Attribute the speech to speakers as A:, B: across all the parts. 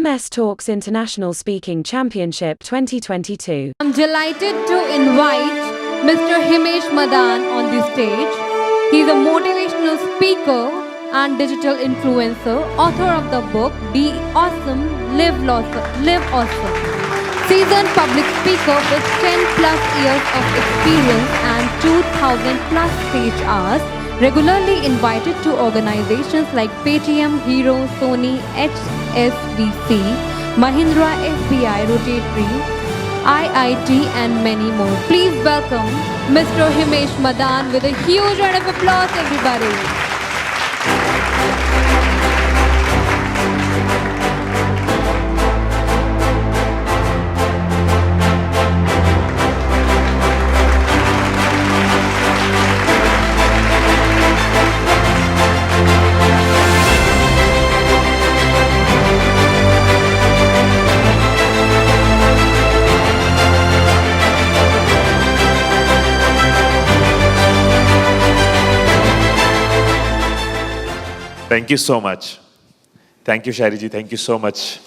A: MS Talks International Speaking Championship 2022.
B: I'm delighted to invite Mr. Himesh Madan on the stage. He's a motivational speaker and digital influencer, author of the book Be Awesome, Live Awesome. Seasoned public speaker with 10 plus years of experience and 2000 plus stage hours, regularly invited to organizations like Paytm, Hero, Sony, HSBC, Mahindra, SBI, Rotary, IIT and many more. Please welcome Mr. Himesh Madan with a huge round of applause, everybody.
C: Thank you so much. Thank you Shayari ji, thank you so much.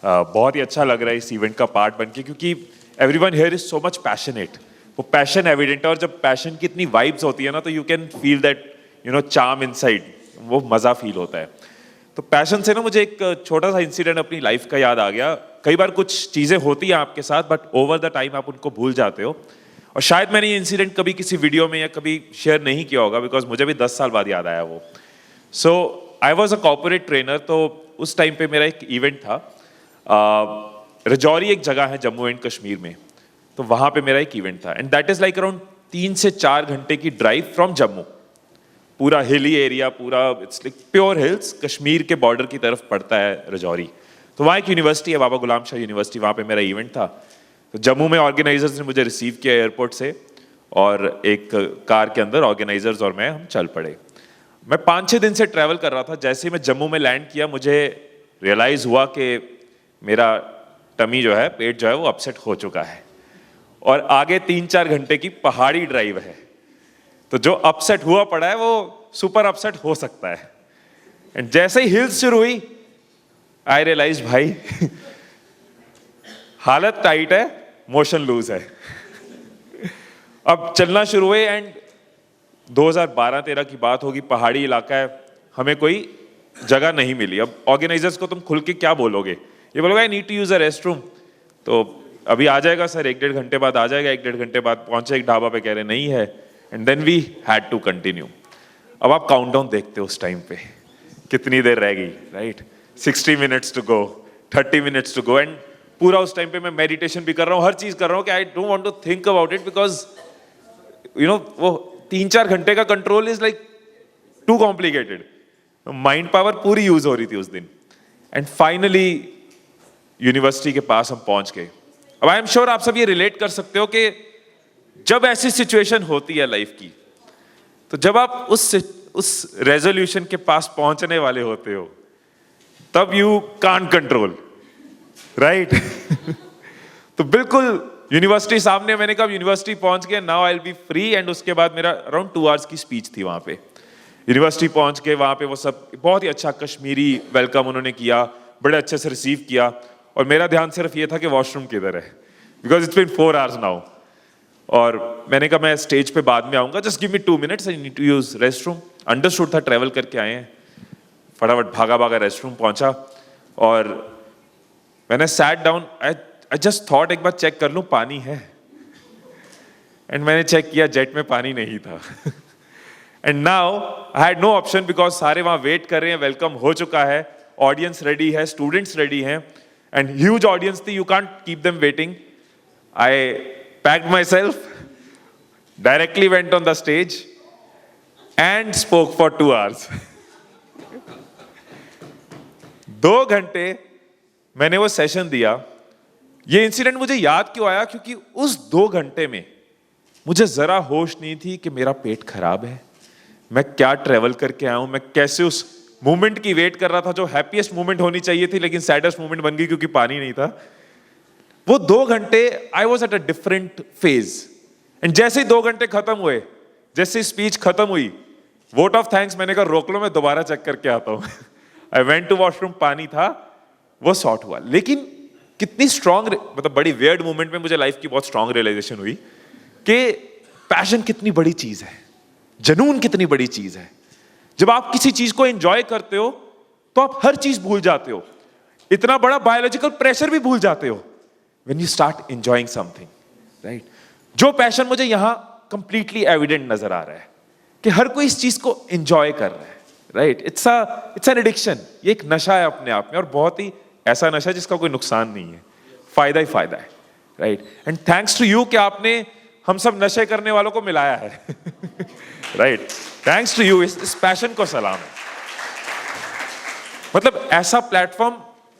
C: बहुत ही अच्छा लग रहा है इस event का part बनके, क्योंकि everyone here is so much passionate. वो पैशन एविडेंट है, और जब पैशन की इतनी वाइब्स होती है ना, तो you can feel that charm inside. वो मज़ा फील होता है. तो पैशन से ना मुझे एक छोटा सा इंसिडेंट अपनी लाइफ का याद आ गया. कई बार कुछ चीज़ें होती हैं आपके साथ, बट ओवर द टाइम आप उनको भूल जाते हो. और शायद मैंने ये इंसिडेंट कभी किसी वीडियो में या कभी शेयर नहीं किया होगा, बिकॉज मुझे भी 10 साल बाद याद आया वो. So I was a corporate trainer. तो उस टाइम पे मेरा एक इवेंट था. रजौरी एक जगह है जम्मू एंड कश्मीर में, तो वहाँ पे मेरा एक इवेंट था. And that is like around 3 से 4 घंटे की ड्राइव फ्रॉम जम्मू. पूरा हिली एरिया, पूरा it's like pure hills, Kashmir के बॉर्डर की तरफ पड़ता है रजौरी. तो वहाँ एक यूनिवर्सिटी है, बाबा गुलाम शाह यूनिवर्सिटी. वहाँ पे मेरा इवेंट था. तो जम्मू में ऑर्गेनाइजर्स ने मुझे रिसीव किया एयरपोर्ट से, और एक कार के अंदर ऑर्गेनाइजर्स और मैं हम चल पड़े. मैं 5-6 दिन से ट्रैवल कर रहा था. जैसे ही मैं जम्मू में लैंड किया, मुझे रियलाइज़ हुआ कि मेरा टमी जो है, पेट जो है, वो अपसेट हो चुका है. और आगे 3-4 घंटे की पहाड़ी ड्राइव है. तो जो अपसेट हुआ पड़ा है वो सुपर अपसेट हो सकता है. एंड जैसे ही हिल्स शुरू हुई, आई रियलाइज भाई हालत टाइट है, मोशन लूज है. अब चलना शुरू हुए. एंड 2012-13 की बात होगी. पहाड़ी इलाका है, हमें कोई जगह नहीं मिली. अब ऑर्गेनाइजर्स को तुम खुल के क्या बोलोगे? ये बोलोगे I need to use a rest room. तो अभी आ जाएगा सर, 1-1.5 घंटे बाद आ जाएगा. 1-1.5 घंटे बाद पहुंचे एक ढाबा पे, कह रहे नहीं है. And then we had to continue. अब आप काउंटडाउन देखते हो उस टाइम पे, कितनी देर रह गई, right? 60 minutes to go, 30 minutes to go. And पूरा उस टाइम पे मैं मेडिटेशन भी कर रहा हूँ, हर चीज कर रहा हूँ कि I don't want to think about it, because वो 3-4 घंटे का control is like too complicated. Mind power पूरी यूज हो रही थी उस दिन. एंड फाइनली यूनिवर्सिटी के पास हम पहुंच गए. अब आई एम श्योर आप सब ये रिलेट कर सकते हो कि जब ऐसी सिचुएशन होती है लाइफ की, तो जब आप उस रेजोल्यूशन के पास पहुंचने वाले होते हो, तब यू कांट कंट्रोल, राइट? तो बिल्कुल यूनिवर्सिटी सामने. मैंने कहा यूनिवर्सिटी पहुंच गया, now I will be free. And उसके बाद मेरा अराउंड 2 आवर्स की स्पीच थी वहां पे. यूनिवर्सिटी पहुंच के वहां पे वो सब बहुत ही अच्छा कश्मीरी वेलकम उन्होंने किया, बड़े अच्छे से रिसीव किया. और मेरा ध्यान सिर्फ ये था कि वॉशरूम किधर है, because it's been 4 hours now. और मैंने कहा मैं स्टेज पे बाद में आऊंगा, just give me 2 minutes, I need to use rest room. Understood था ट्रेवल करके आए हैं. फटाफट भागा भागा रेस्ट रूम पहुंचा. और मैंने sat down. I just thought एक बार चेक कर लूं पानी है. एंड मैंने चेक किया, जेट में पानी नहीं था. And now I had no option, because सारे वहां वेट कर रहे हैं, वेलकम हो चुका है, ऑडियंस रेडी है, स्टूडेंट्स रेडी हैं. एंड ह्यूज ऑडियंस थी, you can't keep them waiting. I packed my self, directly went on the stage and spoke for 2 hours. 2 घंटे मैंने वो सेशन दिया. ये इंसिडेंट मुझे याद क्यों आया? क्योंकि उस 2 घंटे में मुझे जरा होश नहीं थी कि मेरा पेट खराब है, मैं क्या ट्रेवल करके आया हूं, मैं कैसे उस मोमेंट की वेट कर रहा था जो हैप्पीएस्ट मोमेंट होनी चाहिए थी, लेकिन सैडेस्ट मोमेंट बन गई क्योंकि पानी नहीं था. वो 2 घंटे I was at a different phase. And जैसे ही 2 घंटे खत्म हुए, जैसे स्पीच खत्म हुई, वोट ऑफ थैंक्स मैंने कहा रोक लो, मैं दोबारा चेक करके आता हूं. आई वेंट टू वॉशरूम, पानी था. वो सॉर्ट हुआ। लेकिन कितनी स्ट्रांग, मतलब बड़ी वियर्ड मोमेंट में मुझे लाइफ की बहुत स्ट्रांग रियलाइजेशन हुई कि पैशन कितनी बड़ी चीज है, जुनून कितनी बड़ी चीज है। जब आप किसी चीज को एंजॉय करते हो तो आप हर चीज भूल जाते हो, इतना बड़ा बायोलॉजिकल प्रेशर भी भूल जाते हो when you start enjoying something, right. जो पैशन मुझे यहां कंप्लीटली एविडेंट नजर आ रहा है कि हर कोई इस चीज को एंजॉय कर रहा है, राइट। इट्स एन एडिक्शन, ये एक नशा है अपने आप में, और बहुत ही ऐसा नशा जिसका कोई नुकसान नहीं है, फायदा ही फायदा है, right. And thanks to you कि आपने हम सब नशे करने वालों को मिलाया है, राइट। थैंक्स टू यू, इस पैशन को सलाम है। मतलब ऐसा प्लेटफॉर्म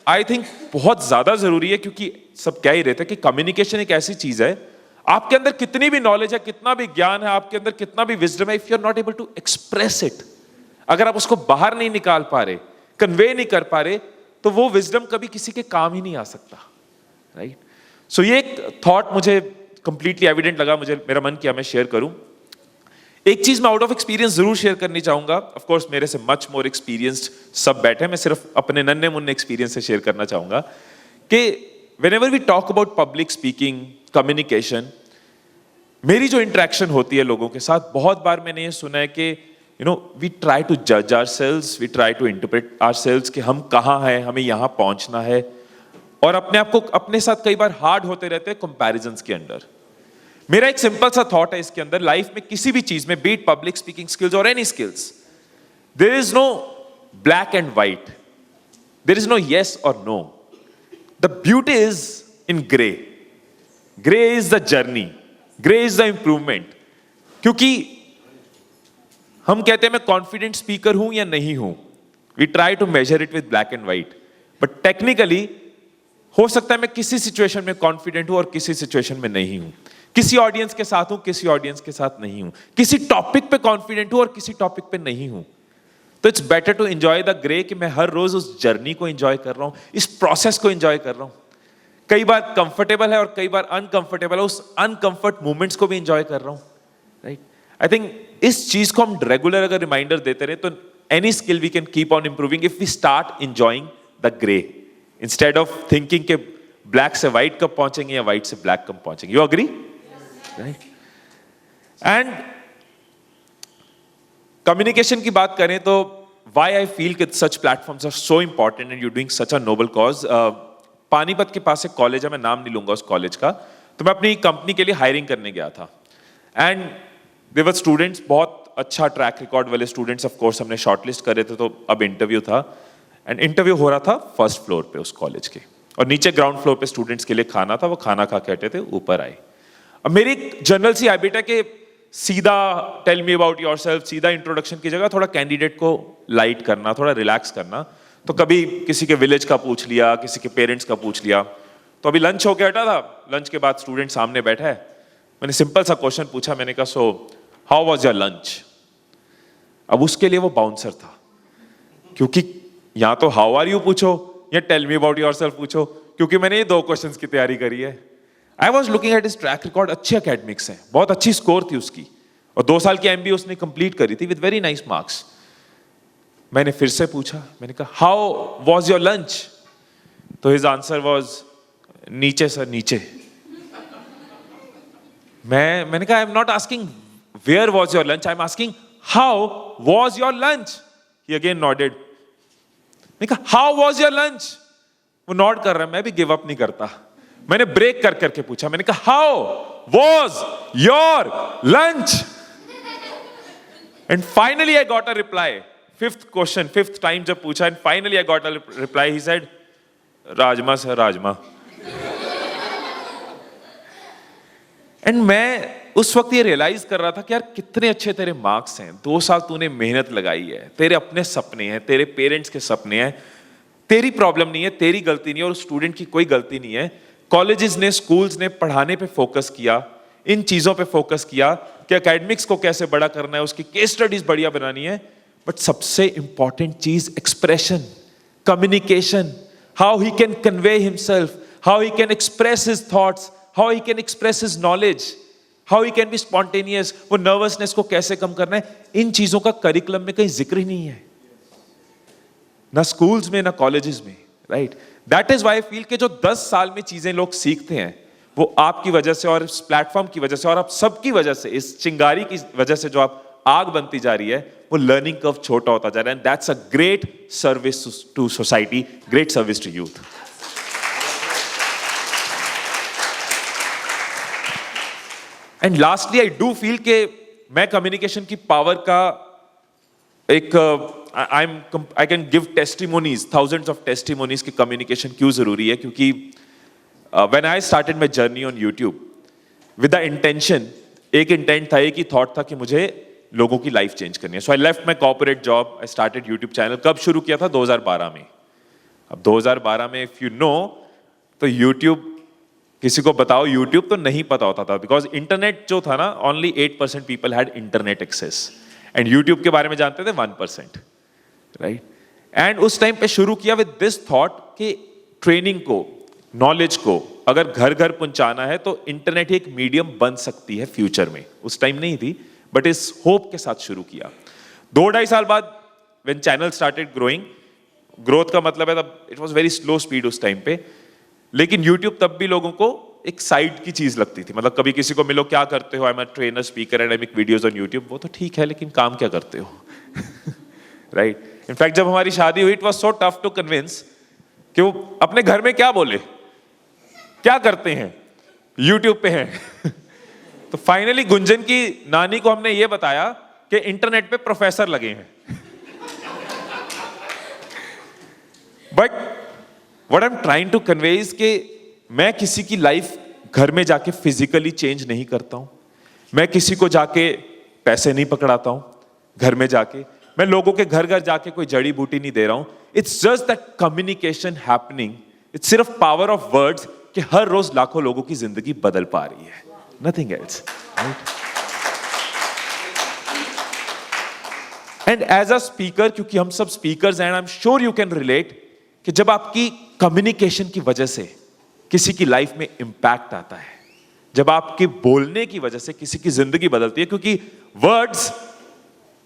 C: आई थिंक बहुत ज्यादा जरूरी है, क्योंकि सब कह ही रहे थे कि कम्युनिकेशन एक ऐसी चीज है, आपके अंदर कितनी भी नॉलेज है, कितना भी ज्ञान है, आपके अंदर कितना भी विजडम है, if you are not able to express it, अगर आप उसको बाहर नहीं निकाल पा रहे, कन्वे नहीं कर पा रहे, तो वो विजडम कभी किसी के काम ही नहीं आ सकता, राइट। सो ये एक थॉट मुझे कंप्लीटली एविडेंट लगा, मुझे मेरा मन किया मैं शेयर करूं। एक चीज मैं आउट ऑफ एक्सपीरियंस जरूर शेयर करनी चाहूंगा। ऑफ कोर्स मेरे से मच मोर एक्सपीरियंस्ड सब बैठे, मैं सिर्फ अपने नन्हे मुन्ने एक्सपीरियंस से शेयर करना चाहूंगा कि whenever we talk about public speaking, communication, मेरी जो इंटरेक्शन होती है लोगों के साथ, बहुत बार मैंने ये सुना है कि वी ट्राई टू जज ourselves, we try to interpret ourselves कि हम कहाँ हैं, हमें यहां पहुंचना है, और अपने आप को अपने साथ कई बार हार्ड होते रहते हैं कंपैरिजंस के अंदर। मेरा एक सिंपल सा थॉट है इसके अंदर, लाइफ में किसी भी चीज में, be it public speaking skills or any skills, there is no black and white, there is no yes or no, the beauty is in grey. Grey is the journey, grey is the improvement. क्योंकि हम कहते हैं मैं confident speaker हूं या नहीं हूं, we try to measure it with black and white, but technically हो सकता है मैं किसी सिचुएशन में कॉन्फिडेंट हूं और किसी सिचुएशन में नहीं हूं, किसी ऑडियंस के साथ हूं, किसी ऑडियंस के साथ नहीं हूं, किसी टॉपिक पे कॉन्फिडेंट हूं और किसी टॉपिक पे नहीं हूं। तो it's better to enjoy the grey, कि मैं हर रोज उस जर्नी को एंजॉय कर रहा हूं, इस प्रोसेस को एंजॉय कर रहा हूं। कई बार कंफर्टेबल है और कई बार अनकंफर्टेबल है, उस अनकंफर्ट मोमेंट्स को भी एंजॉय कर रहा हूं, राइट। आई थिंक इस चीज को हम रेगुलर अगर रिमाइंडर देते रहे तो any skill we can keep on improving if we start enjoying the grey instead of thinking के ब्लैक से व्हाइट कब पहुंचेंगे या व्हाइट से ब्लैक कब पहुंचेंगे। You agree, right. And communication की बात करें तो व्हाई आई फील कि such platforms are so important and you doing such a noble cause. Panipat के पास एक कॉलेज है, मैं नाम नहीं लूंगा उस कॉलेज का, तो मैं अपनी कंपनी के लिए हायरिंग करने गया था एंड देयर वर स्टूडेंट्स, बहुत अच्छा ट्रैक रिकॉर्ड वाले स्टूडेंट्स, ऑफ कोर्स हमने शॉर्टलिस्ट करे थे, तो अब इंटरव्यू था एंड इंटरव्यू हो रहा था फर्स्ट फ्लोर पे उस कॉलेज के, और नीचे ग्राउंड फ्लोर पे स्टूडेंट्स के लिए खाना था, वो खाना खा के हटे थे, ऊपर आए। अब मेरी एक जनरल सी हैबिट है कि सीधा टेल मी अबाउट योरसेल्फ, सीधा इंट्रोडक्शन की जगह थोड़ा कैंडिडेट को लाइट करना, थोड़ा रिलैक्स करना। तो कभी किसी के विलेज का पूछ लिया, किसी के पेरेंट्स का पूछ लिया। तो अभी लंच होके हटा था, लंच के बाद स्टूडेंट सामने बैठा है, मैंने सिंपल सा क्वेश्चन पूछा, मैंने कहा so how was your lunch. अब उसके लिए वो बाउंसर था, क्योंकि या तो हाउ आर यू पूछो या टेल मी अबाउट योरसेल्फ पूछो, क्योंकि मैंने ये दो क्वेश्चंस की तैयारी करी है। I was looking at his track record, अच्छे एकेडमिक्स हैं, बहुत अच्छी स्कोर थी उसकी, और 2 साल की एमबीए उसने कंप्लीट करी थी विद वेरी नाइस मार्क्स। मैंने फिर से पूछा, मैंने कहा हाउ वॉज योर लंच, तो हिज आंसर वॉज नीचे सर नीचे। मैंने कहा I am not asking where was your lunch, I am asking how was your lunch. He again nodded. मैंने कहा हाउ वॉज योर लंच, वो नॉड कर रहा है, मैं भी गिव अप नहीं करता। मैंने ब्रेक कर करके पूछा, मैंने कहा how was your lunch, and finally I got a reply. Fifth question, fifth time जब पूछा, and finally I got a reply, he said rajma sir rajma. And मैं उस वक्त ये रियलाइज कर रहा था कि यार कितने अच्छे तेरे मार्क्स हैं, 2 साल तूने मेहनत लगाई है, तेरे अपने सपने हैं, तेरे पेरेंट्स के सपने हैं, तेरी प्रॉब्लम नहीं है, तेरी गलती नहीं है, और स्टूडेंट की कोई गलती नहीं है। कॉलेजेस ने, स्कूल्स ने पढ़ाने पे फोकस किया, इन चीजों पे फोकस किया कि एकेडमिक्स को कैसे बड़ा करना है, उसकी केस स्टडीज बढ़िया बनानी है, बट सबसे इंपॉर्टेंट चीज expression, communication, how he can convey himself, how he can express his thoughts, how he can express his knowledge, how he can be spontaneous, वो नर्वसनेस को कैसे कम करना है, इन चीजों का करिकुलम में कहीं जिक्र ही नहीं है, ना स्कूल्स में ना कॉलेजेस में, right? That is why I feel कि जो 10 साल में चीजें लोग सीखते हैं वो आपकी वजह से और इस प्लेटफॉर्म की वजह से और आप सबकी वजह से, इस चिंगारी की वजह से जो आप आग बनती जा रही है, वो लर्निंग कर्व छोटा होता जा रहा है. And that's a great service to society, great service to youth. And lastly I do feel कि मैं कम्युनिकेशन की पावर का एक I can give testimonies, thousands of testimonies कि कम्युनिकेशन क्यों जरूरी है. क्योंकि when I started my journey on YouTube with the intention, एक इंटेंट था, एक ही थॉट था कि मुझे लोगों की लाइफ चेंज करनी है. So I left my corporate job, I started YouTube channel. कब शुरू किया था? 2012 में. अब 2012 में इफ यू नो, तो यूट्यूब, किसी को बताओ यूट्यूब तो नहीं पता होता था, बिकॉज इंटरनेट जो था ना, only 8% people had internet access, and YouTube के बारे में जानते थे 1%, राइट? एंड उस टाइम पे शुरू किया विद दिस थॉट कि ट्रेनिंग को, नॉलेज को अगर घर घर पहुंचाना है तो इंटरनेट ही एक मीडियम बन सकती है फ्यूचर में. उस टाइम नहीं थी, बट इस होप के साथ शुरू किया. 2-2.5 साल बाद when channel started growing, growth का मतलब है तब it was very slow speed उस टाइम पे, लेकिन यूट्यूब तब भी लोगों को एक साइड की चीज लगती थी. मतलब कभी किसी को मिलो, क्या करते हो? I am a trainer, speaker and I make videos on YouTube. वो तो ठीक है, लेकिन काम क्या करते हो? राइट? इनफैक्ट जब हमारी शादी हुई, it was so tough to convince कि वो अपने घर में क्या बोले, क्या करते हैं, यूट्यूब पे हैं. तो फाइनली गुंजन की नानी को हमने ये बताया कि इंटरनेट पे प्रोफेसर लगे हैं. But what I am trying to convey is कि मैं किसी की लाइफ घर में जाके फिजिकली चेंज नहीं करता हूं. मैं किसी को जाके पैसे नहीं पकड़ाता हूं. घर में जाके मैं लोगों के घर घर जाके कोई जड़ी बूटी नहीं दे रहा हूं. It's just that communication happening. It's सिर्फ पावर ऑफ वर्ड्स कि हर रोज लाखों लोगों की जिंदगी बदल पा रही है. Nothing else, right? And as a speaker, क्योंकि हम सब स्पीकर्स हैं, I am sure you can relate कि जब आपकी कम्युनिकेशन की वजह से किसी की लाइफ में इंपैक्ट आता है, जब आपके बोलने की वजह से किसी की जिंदगी बदलती है, क्योंकि वर्ड्स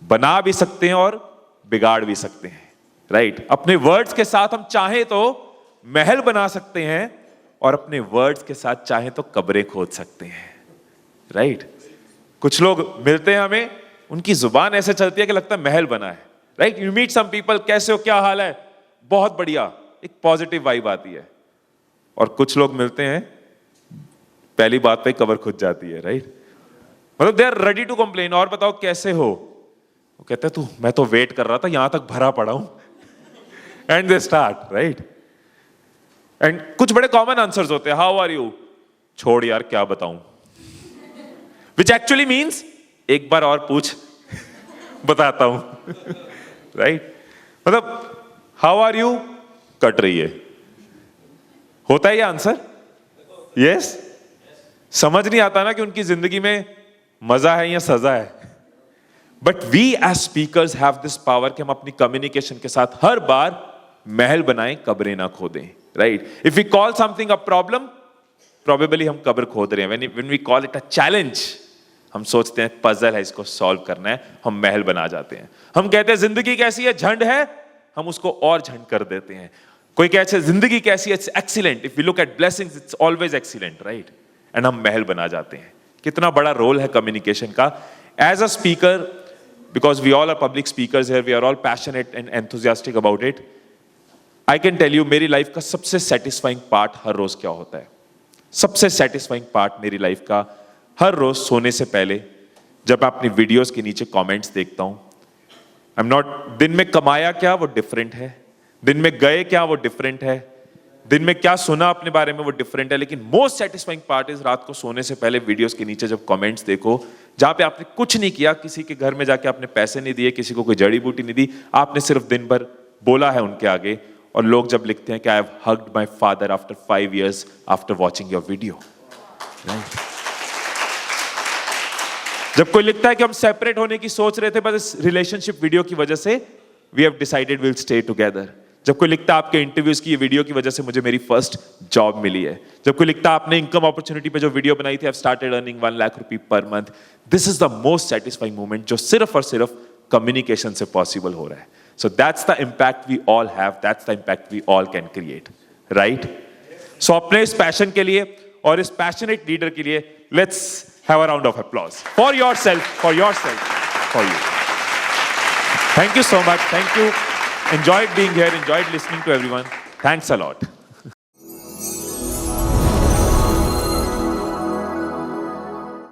C: बना भी सकते हैं और बिगाड़ भी सकते हैं, राइट? अपने वर्ड्स के साथ हम चाहें तो महल बना सकते हैं और अपने वर्ड्स के साथ चाहें तो कब्रें खोद सकते हैं, राइट? कुछ लोग मिलते हैं हमें, उनकी जुबान ऐसे चलती है कि लगता है महल बना है, right? You meet some people, कैसे हो, क्या हाल है, बहुत बढ़िया, एक पॉजिटिव वाइब आती है. और कुछ लोग मिलते हैं, पहली बात पे कब्र खुद जाती है, राइट? मतलब they are ready to complain, और बताओ कैसे हो? वो कहते हैं, तू, मैं तो वेट कर रहा था, यहां तक भरा पड़ा हूं. And they start, right? And कुछ बड़े कॉमन आंसर्स होते हैं, हाउ आर यू? छोड़ यार, क्या बताऊं. विच एक्चुअली मीन्स एक बार और पूछ, बताता हूं. राइट? मतलब हाउ आर यू कट रही है. होता है ये आंसर? यस? समझ नहीं आता ना कि उनकी जिंदगी में मजा है या सजा है. But we as speakers have this power कि हम अपनी कम्युनिकेशन के साथ हर बार महल बनाएं, कब्रें ना खोदें, right? If we call something a problem, probably हम कब्र खोद रहे हैं. When we call it a challenge, हम सोचते हैं पजल है, इसको सॉल्व करना है, हम महल बना जाते हैं. हम कहते हैं जिंदगी कैसी है, झंड है, हम उसको और झंड कर देते हैं. कोई कहते हैं जिंदगी कैसी है, it's excellent. If we look at blessings, it's always excellent, right? And हम महल बना जाते हैं. कितना बड़ा रोल है कम्युनिकेशन का. As a speaker, because we all are public speakers here, we are all passionate and enthusiastic about it. I can tell you, मेरी लाइफ का सबसे satisfying part हर रोज क्या होता है. सबसे satisfying part मेरी लाइफ का हर रोज सोने से पहले, जब मैं अपनी वीडियोस के नीचे कमेंट्स देखता हूं. I'm not, दिन में कमाया क्या वो डिफरेंट है, दिन में गए क्या वो डिफरेंट है, दिन में क्या सुना अपने बारे में वो डिफरेंट है, लेकिन मोस्ट सेटिस्फाइंग पार्ट इज रात को सोने से पहले वीडियोस के नीचे जब कमेंट्स देखो, जहां पे आपने कुछ नहीं किया, किसी के घर में जाके आपने पैसे नहीं दिए, किसी को कोई जड़ी बूटी नहीं दी, आपने सिर्फ दिन भर बोला है उनके आगे, और लोग जब लिखते हैं कि I have hugged my father after 5 years after watching your video. जब कोई लिखता है कि हम सेपरेट होने की सोच रहे थे, बस इस रिलेशनशिप वीडियो की वजह से we have decided will stay together. जब कोई लिखता है आपके इंटरव्यूज की ये वीडियो की वजह से मुझे मेरी फर्स्ट जॉब मिली है. जब कोई लिखता है आपने इनकम अपॉर्चुनिटी पे जो वीडियो बनाई थी, I have started earning 1 lakh रुपए per month. This is the most satisfying moment जो सिर्फ और सिर्फ कम्युनिकेशन से पॉसिबल हो रहा है. So that's the impact we all have. That's the impact we all can create, right? So अपने इस passion के लिए और इस passionate leader के लिए, let's have a round of applause for yourself, for you. Thank you so much. Thank you. Enjoyed being here. Enjoyed listening to everyone. Thanks a lot.